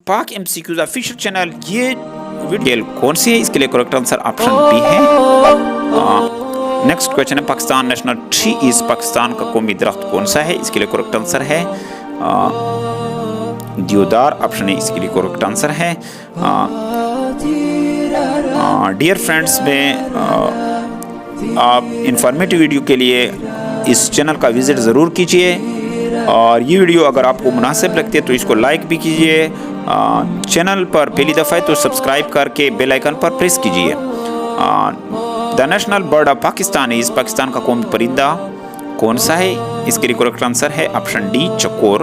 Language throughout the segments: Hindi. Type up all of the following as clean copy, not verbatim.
पाक एमसीक्यूज ऑफिशियल चैनल ये वीडियो कौन सी है, इसके लिए करेक्ट आंसर ऑप्शन बी है। नेक्स्ट क्वेश्चन है Pakistan national tree is Pakistan का कौमी दरख्त कौन सा है, इसके लिए करेक्ट आंसर है देवदार, ऑप्शन ए इसके लिए करेक्ट आंसर है। डियर फ्रेंड्स, में आप इंफॉर्मेटिव वीडियो के लिए इस चैनल का विजिट ज़रूर कीजिए और ये वीडियो अगर आपको मुनासिब लगती है तो इसको लाइक भी कीजिए। चैनल पर पहली दफ़ा है तो सब्सक्राइब करके बेल आइकन पर प्रेस कीजिए। The national bird of Pakistan is Pakistan का कौमी परिंदा कौन सा है, इसके लिए करेक्ट आंसर है ऑप्शन डी चकोर।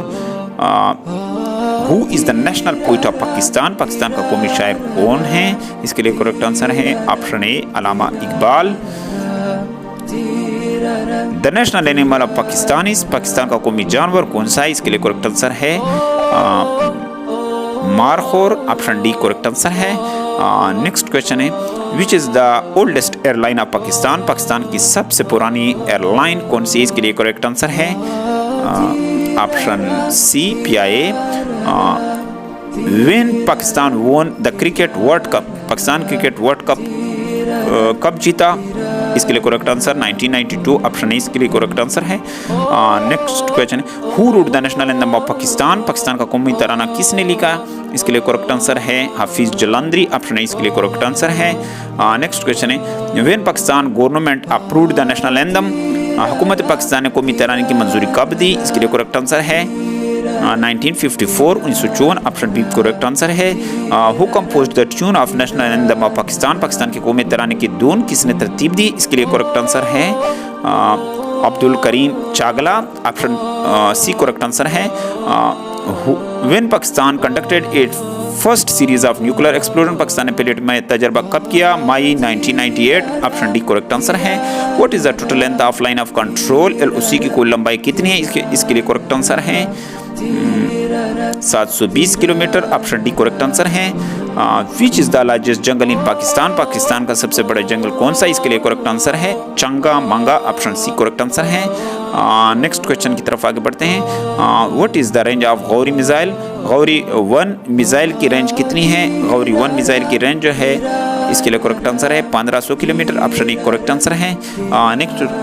Who is the national poet of Pakistan, Pakistan का कौमी शायर कौन है, इसके लिए करेक्ट आंसर है option A Allama Iqbal. The national animal of Pakistan is Pakistan का कौमी जानवर कौन सा है, इसके लिए करेक्ट आंसर है markhor, option D correct answer है। नेक्स्ट क्वेश्चन है which is the oldest airline of Pakistan, Pakistan की सबसे पुरानी एयरलाइन कौन सी, इसके लिए करेक्ट आंसर है option C PIA। When Pakistan won the cricket world cup, Pakistan cricket world cup कब जीता, इसके लिए करेक्ट आंसर 1992, ऑप्शन ए इसके लिए करेक्ट आंसर है। नेक्स्ट क्वेश्चन है who wrote the national anthem of Pakistan, Pakistan का कौमी तराना किसने लिखा, इसके लिए करेक्ट आंसर है हाफिज जलंधरी, ऑप्शन ए इसके लिए करेक्ट आंसर है। नेक्स्ट क्वेश्चन है when Pakistan government approved the national anthem, हुकूमत पाकिस्तान ने कौमी तराने की मंजूरी कब दी, इसके लिए करेक्ट आंसर है 1954 1954, ऑप्शन बी करेक्ट आंसर है। Who composed the tune of national anthem of Pakistan, Pakistan के कौमी तराने की धुन किसने तरतीब दी, इसके लिए करेक्ट आंसर है Abdul Karim चागला, option C correct answer है। When Pakistan conducted it first series of nuclear explosion, Pakistan ने पहले में तजर्बा कब किया, मई 1998, ऑप्शन डी करेक्ट आंसर है। What is the total length of line of control, LOC की कुल लंबाई कितनी है, इसके लिए करेक्ट आंसर है 720 kilometre, option D correct answer है। विच इज़ द लार्जेस्ट जंगल इन पाकिस्तान, पाकिस्तान का सबसे बड़ा जंगल कौन सा, इसके लिए करेक्ट आंसर है चंगा मंगा, ऑप्शन सी करेक्ट आंसर है। नेक्स्ट क्वेश्चन की तरफ आगे बढ़ते हैं। What is the range of Gauri missile, Gauri 1 missile की रेंज कितनी है, गौरी 1 मिसाइल की रेंज जो है इसके लिए करेक्ट आंसर है 1500 kilometre, option A correct answer है।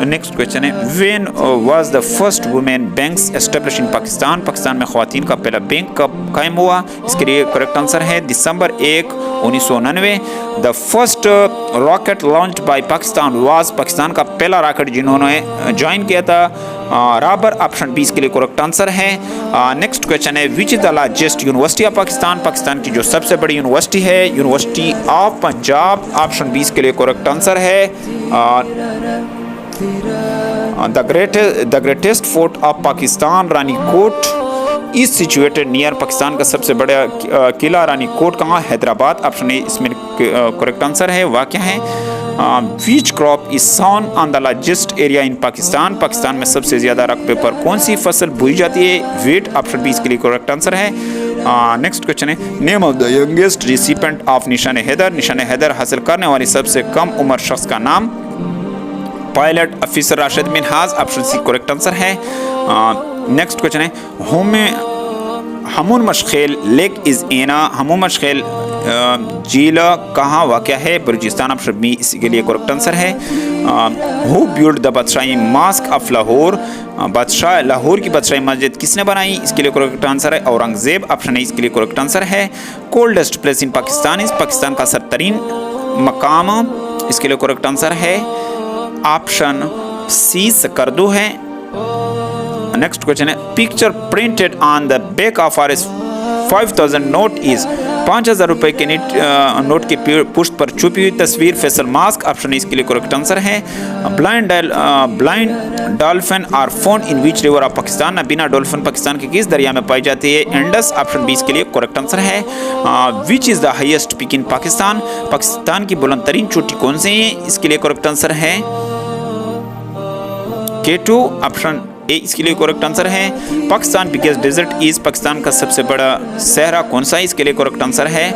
नेक्स्ट क्वेश्चन है when was the first women banks establish in Pakistan, Pakistan में ख्वातीन का पहला बैंक कब कायम हुआ, इसके लिए करेक्ट आंसर है दिसंबर 1 1999। The first rocket launch by Pakistan was, Pakistan का पहला रॉकेट जिन्होंने ज्वाइन किया था राबर, ऑप्शन बी इसके लिए करेक्ट आंसर है। नेक्स्ट क्वेश्चन है which is the largest university of Pakistan, Pakistan की जो सबसे बड़ी यूनिवर्सिटी है university of Punjab, option B इसके लिए करेक्ट आंसर है। The greatest fort of Pakistan Rani Kot is situated near, Pakistan का सबसे बड़ा किला रानी कोट कहाँ, हैदराबाद, ऑप्शन ए इसमें करेक्ट आंसर है। वाक़या है which crop is sown on the largest area in Pakistan, Pakistan में सबसे ज़्यादा रकबे पर कौन सी फसल बोई जाती है, वीट, ऑप्शन बी इसके लिए करेक्ट आंसर है। नेक्स्ट क्वेश्चन है name of the youngest recipient of निशान हैदर, निशान हैदर हासिल करने वाले सबसे कम उम्र शख्स का नाम, pilot officer Rashid Minhas, option C correct answer है। नेक्स्ट क्वेश्चन है हमून मशखेल लेक इज़ एना, हमून मशखेल झील कहाँ वाक़ है, बलूचिस्तान, ऑप्शन बी इसके लिए करेक्ट आंसर है। Who build the Badshahi mosque of Lahore, बादशाह लाहौर की बादशाही मस्जिद किसने बनाई, इसके लिए करेक्ट आंसर है औरंगजेब, ऑप्शन ए इसके लिए करेक्ट आंसर है। Coldest place in Pakistan is, Pakistan का सरतरीन मकाम, इसके लिए करेक्ट आंसर है ऑप्शन सी सकर्दू है। नेक्स्ट क्वेश्चन है picture printed on the back of R 5000 note is, 5000 रुपये के नोट की पुष्ट पर छुपी हुई तस्वीर फैसल मास्क, ऑप्शन इसके लिए करेक्ट आंसर है। Blind dolphin are found in which river of Pakistan, बिना डॉल्फिन पाकिस्तान के किस दरिया में पाई जाती है, इंडस, ऑप्शन बी इसके लिए करेक्ट आंसर है। Which is the highest peak in Pakistan, Pakistan की बुलंद तरीन चोटी कौन सी है, इसके लिए करेक्ट आंसर है K2, ऑप्शन ए इसके लिए करेक्ट आंसर है। Pakistan biggest desert is, Pakistan का सबसे बड़ा सहरा कौन सा है, इसके लिए करेक्ट आंसर है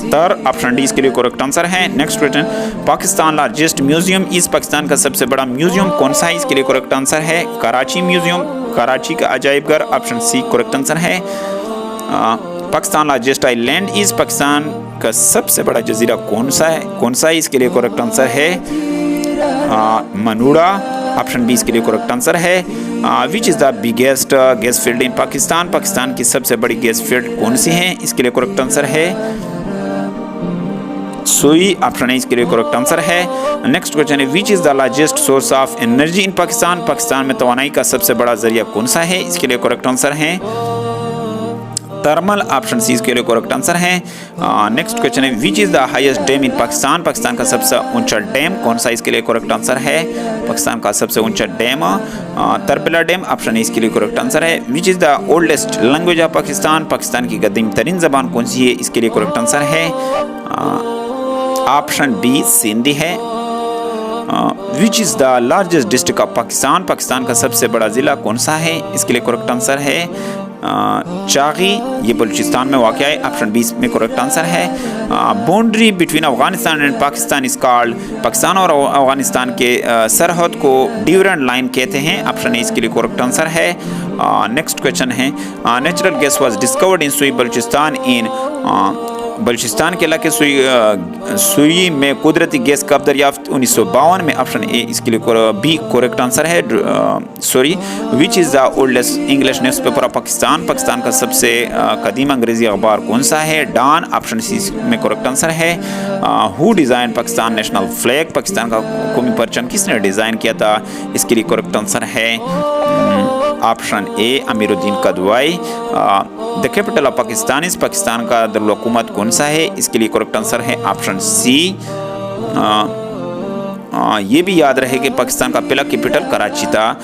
तर, ऑप्शन डी इसके लिए करेक्ट आंसर है। Next question Pakistan largest museum is, Pakistan का सबसे बड़ा म्यूजियम कौन सा है, इसके लिए करेक्ट आंसर है कराची म्यूजियम, कराची का अजायब घर, ऑप्शन सी करेक्ट आंसर है। Pakistan largest island is, Pakistan का सबसे बड़ा जजीरा कौन सा है, इसके लिए करेक्ट आंसर है मनूड़ा, ऑप्शन बी इसके लिए करेक्ट आंसर है। Which is the biggest gas field इन पाकिस्तान, पाकिस्तान की सबसे बड़ी गैस फील्ड कौन सी है, इसके लिए करेक्ट आंसर है सुई, ऑप्शन है इसके लिए करेक्ट आंसर है। नेक्स्ट क्वेश्चन है which is the largest source of energy in Pakistan, Pakistan में तवानाई का सबसे बड़ा जरिया कौन सा है, इसके लिए करेक्ट आंसर है थर्मल, ऑप्शन सी इसके लिए करेक्ट आंसर है। नेक्स्ट क्वेश्चन है which is the highest dam in Pakistan, Pakistan का सबसे ऊंचा डैम कौन सा, इसके लिए करेक्ट आंसर है पाकिस्तान का सबसे ऊंचा डैम तरबला डैम, ऑप्शन है इसके लिए करेक्ट आंसर है। Which is the oldest language of Pakistan, Pakistan की कदीम तरीन ज़बान कौन सी है, इसके लिए करेक्ट आंसर है ऑप्शन बी सिंधी है। Which is the largest district of Pakistan, Pakistan का सबसे बड़ा ज़िला कौन सा है, इसके लिए करेक्ट आंसर है चागी, ये बलूचिस्तान में वाक़ है, ऑप्शन बी में करेक्ट आंसर है। Boundary between Afghanistan and Pakistan इस कॉल्ड, पाकिस्तान और अफगानिस्तान के सरहद को ड्यूरेंट लाइन कहते हैं, ऑप्शन ए इसके लिए करेक्ट आंसर है। नेक्स्ट क्वेश्चन है natural gas was discovered in सुई बलूचिस्तान इन, बलूचिस्तान के इलाके सुई में कुदरती गैस कब दरियाफ्त 1952 में, ऑप्शन ए इसके लिए बी करेक्ट आंसर है sorry. Which is the oldest English newspaper of Pakistan, Pakistan का सबसे कदीम अंग्रेजी अखबार कौन सा है, डॉन, ऑप्शन सी में करेक्ट आंसर है। Who design Pakistan national flag, Pakistan का कौमी परचम किसने डिज़ाइन किया था, इसके लिए करेक्ट आंसर है option A Amiruddin Kidwai. The capital of Pakistan is, Pakistan का दारुल-हुकूमत कौन सा है, इसके लिए करेक्ट आंसर है ऑप्शन सी। ये भी याद रहे कि पाकिस्तान का पहला कैपिटल कराची था।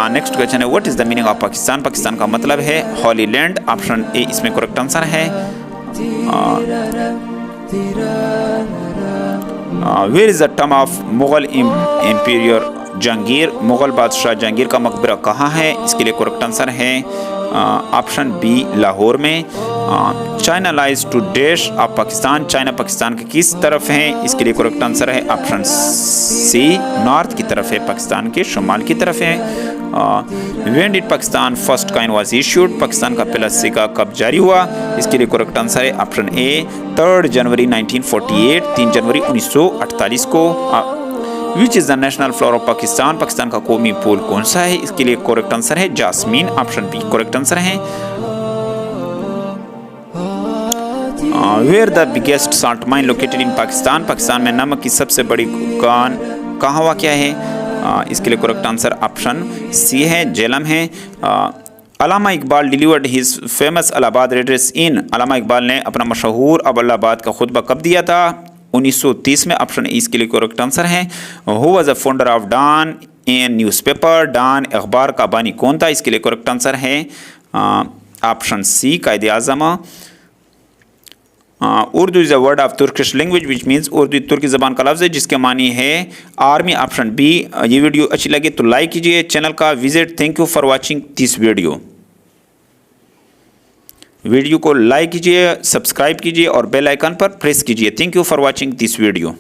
नेक्स्ट क्वेश्चन है what is the meaning of Pakistan, Pakistan का मतलब है हॉली लैंड, ऑप्शन ए इसमें करेक्ट आंसर है। वेयर इज़ द टर्म ऑफ मुगल एम्पायर जहांगीर, मुगल बादशाह जहांगीर का मकबरा कहाँ है, इसके लिए करेक्ट आंसर है ऑप्शन बी लाहौर में। China lies to dash of Pakistan, China Pakistan के किस तरफ है, इसके लिए करेक्ट आंसर है ऑप्शन सी नॉर्थ की तरफ है, पाकिस्तान के शुमाल की तरफ है। When did Pakistan first coin was issued, Pakistan का पहला सिक्का कब जारी हुआ, इसके लिए करेक्ट आंसर है ऑप्शन ए 3 जनवरी 1948, 3 जनवरी 1948 को। Which is the national flower of Pakistan, Pakistan का कौमी फूल कौन सा है, इसके लिए करेक्ट आंसर है jasmine, option B correct answer है। Where the biggest salt mine located in Pakistan, Pakistan में नमक की सबसे बड़ी कान कहाँ वाक़या है, इसके लिए करेक्ट आंसर ऑप्शन सी है जेलम है। Allama Iqbal delivered his famous Allahabad address in, Allama Iqbal ने अपना मशहूर इलाहाबाद का खुतबा कब दिया था, 1930 में, ऑप्शन ए इसके लिए करेक्ट आंसर है। Who was the founder of Dawn in newspaper, Dawn अखबार का बानी कौन था, इसके लिए करेक्ट आंसर है option C Quaid-e Azam. Urdu is a word of Turkish language which means, Urdu तुर्की ज़बान का लफ्ज़ है जिसके मानी है आर्मी, ऑप्शन बी। ये वीडियो अच्छी लगे तो लाइक कीजिए, चैनल का visit. Thank you for watching this video को लाइक कीजिए, सब्सक्राइब कीजिए और बेल आइकन पर प्रेस कीजिए। Thank you for watching this video.